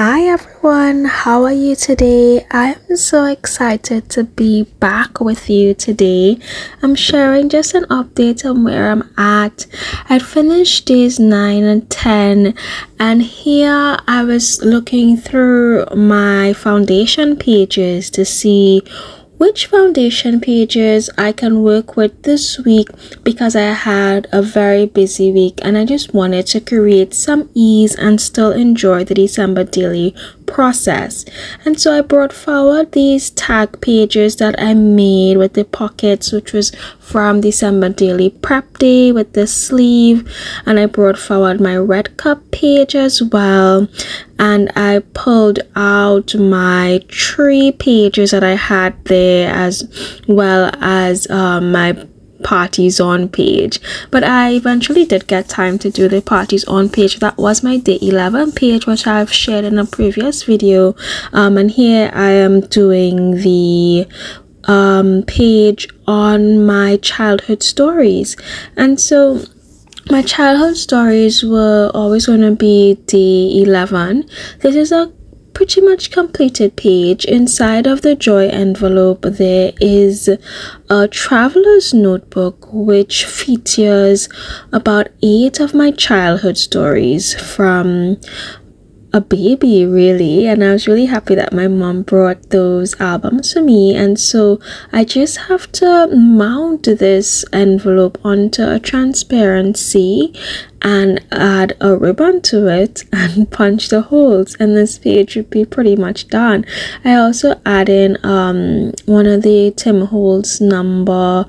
Hi everyone, how are you today? I'm so excited to be back with you today. I'm sharing just an update on where I'm at. I finished days 9 and 10, and here I was looking through my foundation pages to see which foundation pages I can work with this week, because I had a very busy week and I just wanted to create some ease and still enjoy the December daily process. And so I brought forward these tag pages that I made with the pockets, which was from December daily prep day with the sleeve, and I brought forward my red cup page as well, and I pulled out my 3 pages that I had there, as well as my parties on page. But I eventually did get time to do the parties on page. That was my day 11 page, which I've shared in a previous video, and here I am doing the page on my childhood stories. And so my childhood stories were always going to be day 11. This is a pretty much completed page. Inside of the joy envelope there is a traveler's notebook which features about 8 of my childhood stories from a baby, really. And I was really happy that my mom brought those albums for me, and so I just have to mount this envelope onto a transparency and add a ribbon to it and punch the holes, and this page would be pretty much done. I also add in one of the Tim Holtz number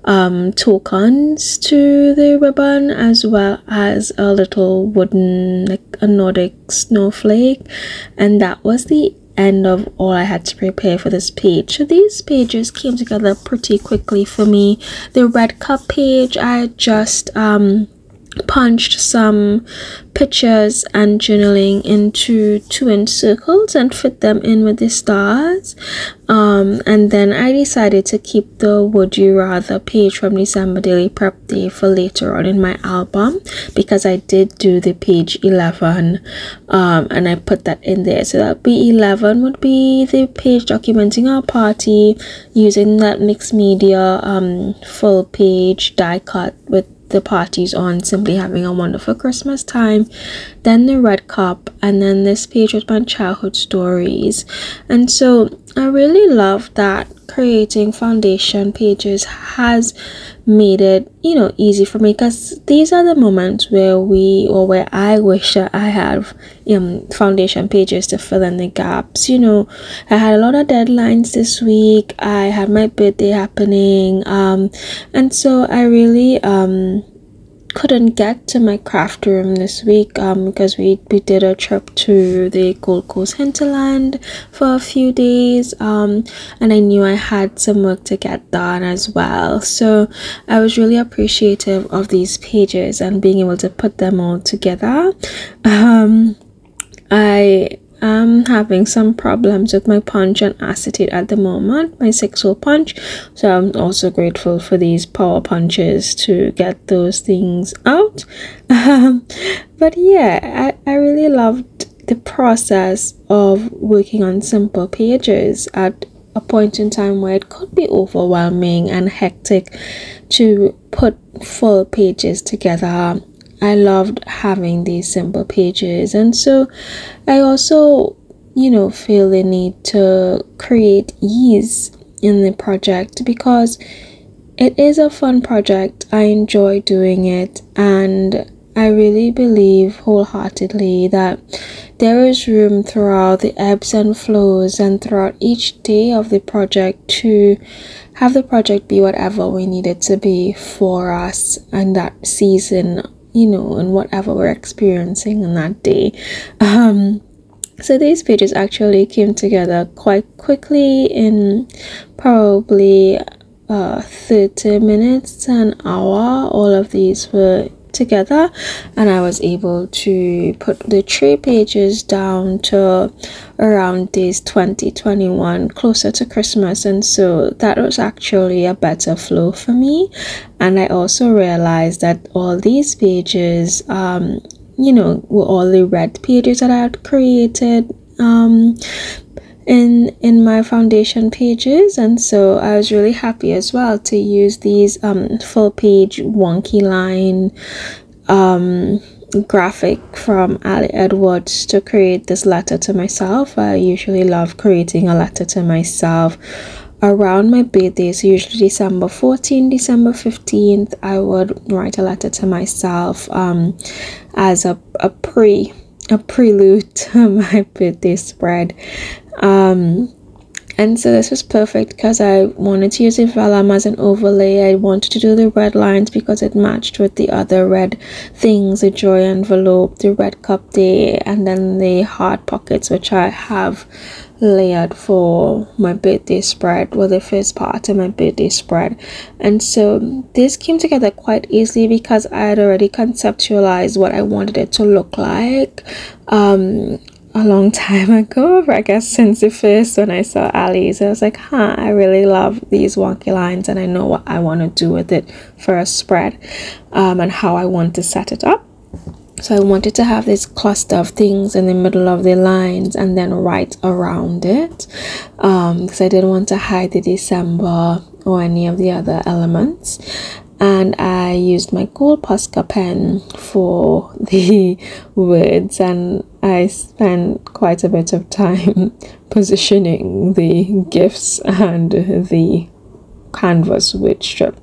tokens to the ribbon, as well as a little wooden, like a Nordic snowflake, and that was the end of all I had to prepare for this page. So these pages came together pretty quickly for me. The red cup page, I just punched some pictures and journaling into 2-inch circles and fit them in with the stars, and then I decided to keep the Would You Rather page from December daily prep day for later on in my album, because I did do the page 11, and I put that in there. So that would be 11 would be the page documenting our party, using that mixed media full page die cut with the parties on, simply having a wonderful Christmas time. Then the red cup, and then this page with my childhood stories. And so I really love that creating foundation pages has made it, easy for me, because these are the moments where where I wish that I have foundation pages to fill in the gaps. I had a lot of deadlines this week. I had my birthday happening, and so I really couldn't get to my craft room this week because we did a trip to the Gold Coast hinterland for a few days, and I knew I had some work to get done as well. So I was really appreciative of these pages and being able to put them all together. I'm having some problems with my punch and acetate at the moment, my 6-hole punch, so I'm also grateful for these power punches to get those things out. But yeah, I really loved the process of working on simple pages at a point in time where it could be overwhelming and hectic to put full pages together. I loved having these simple pages, and so I also, feel the need to create ease in the project, because it is a fun project. I enjoy doing it, and I really believe wholeheartedly that there is room throughout the ebbs and flows and throughout each day of the project to have the project be whatever we need it to be for us and that season, and whatever we're experiencing on that day. So these pages actually came together quite quickly, in probably 30 minutes to an hour. All of these were together, and I was able to put the 3 pages down to around days 20-21, closer to Christmas, and so that was actually a better flow for me. And I also realized that all these pages were all the red pages that I had created in my foundation pages. And so I was really happy as well to use these full page wonky line graphic from Ali Edwards to create this letter to myself. I usually love creating a letter to myself around my birthdays, usually December 14th, December 15th. I would write a letter to myself as a prelude to my birthday spread. And so this was perfect because I wanted to use the vellum as an overlay. I wanted to do the red lines because it matched with the other red things, the joy envelope, the red cup day, and then the heart pockets, which I have layered for my birthday spread, well, the first part of my birthday spread. And so this came together quite easily because I had already conceptualized what I wanted it to look like a long time ago, I guess since the first one I saw Ali's. I was like, I really love these wonky lines and I know what I want to do with it for a spread and how I want to set it up. So I wanted to have this cluster of things in the middle of the lines and then write around it because I didn't want to hide the December or any of the other elements. And I used my gold Posca pen for the words, and I spent quite a bit of time positioning the gifts and the canvas word strip.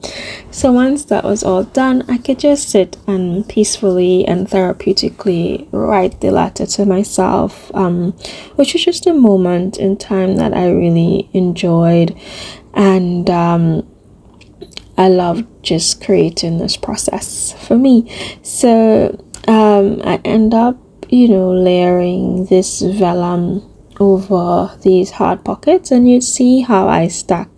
So once that was all done, I could just sit and peacefully and therapeutically write the letter to myself, which was just a moment in time that I really enjoyed. And I loved just creating this process for me. So I end up layering this vellum over these hard pockets, and you see how I stack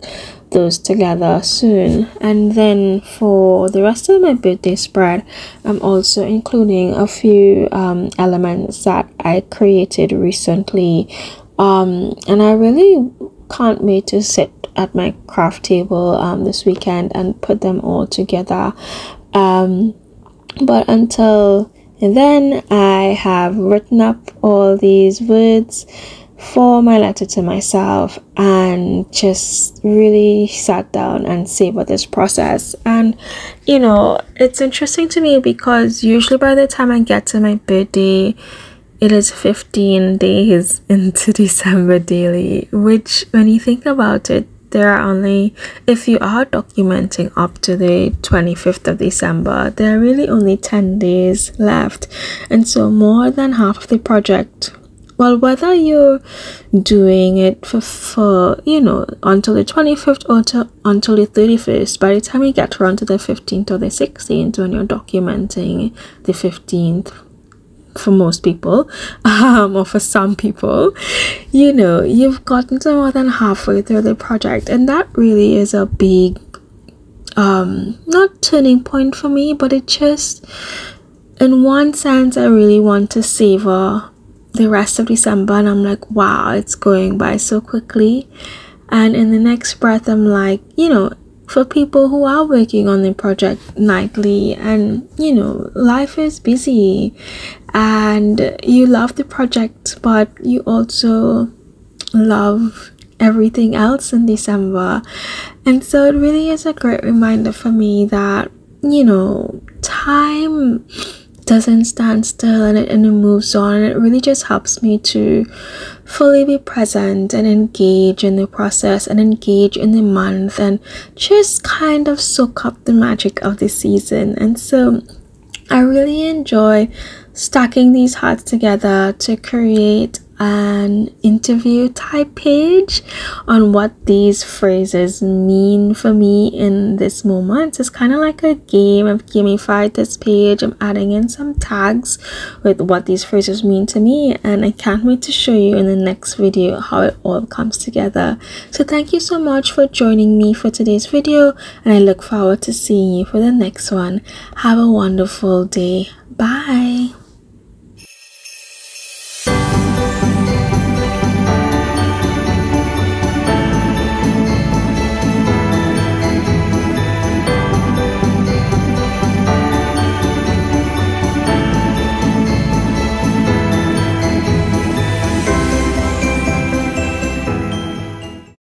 those together soon. And then for the rest of my birthday spread, I'm also including a few elements that I created recently, and I really can't wait to sit at my craft table this weekend and put them all together. But until then, I have written up all these words for my letter to myself and just really sat down and savored this process. And it's interesting to me because usually by the time I get to my birthday, it is 15 days into December daily, which when you think about it, there are only, if you are documenting up to the 25th of December, there are really only 10 days left. And so more than half of the project, well, whether you're doing it for until the 25th or until the 31st, by the time you get around to the 15th or the 16th, when you're documenting the 15th, for most people, or for some people, you've gotten to more than halfway through the project. And that really is a big not turning point for me, but it just, in one sense, I really want to savor the rest of December, and I'm like, wow, it's going by so quickly. And in the next breath, I'm like, for people who are working on the project nightly, and life is busy and you love the project, but you also love everything else in December. And so it really is a great reminder for me that time doesn't stand still, and it moves on, and it really just helps me to fully be present and engage in the process and engage in the month and just kind of soak up the magic of the season. And so I really enjoy stacking these hearts together to create an interview type page on what these phrases mean for me in this moment. It's kind of like a game. I've gamified this page. I'm adding in some tags with what these phrases mean to me, and I can't wait to show you in the next video how it all comes together. So thank you so much for joining me for today's video, and I look forward to seeing you for the next one. Have a wonderful day. Bye.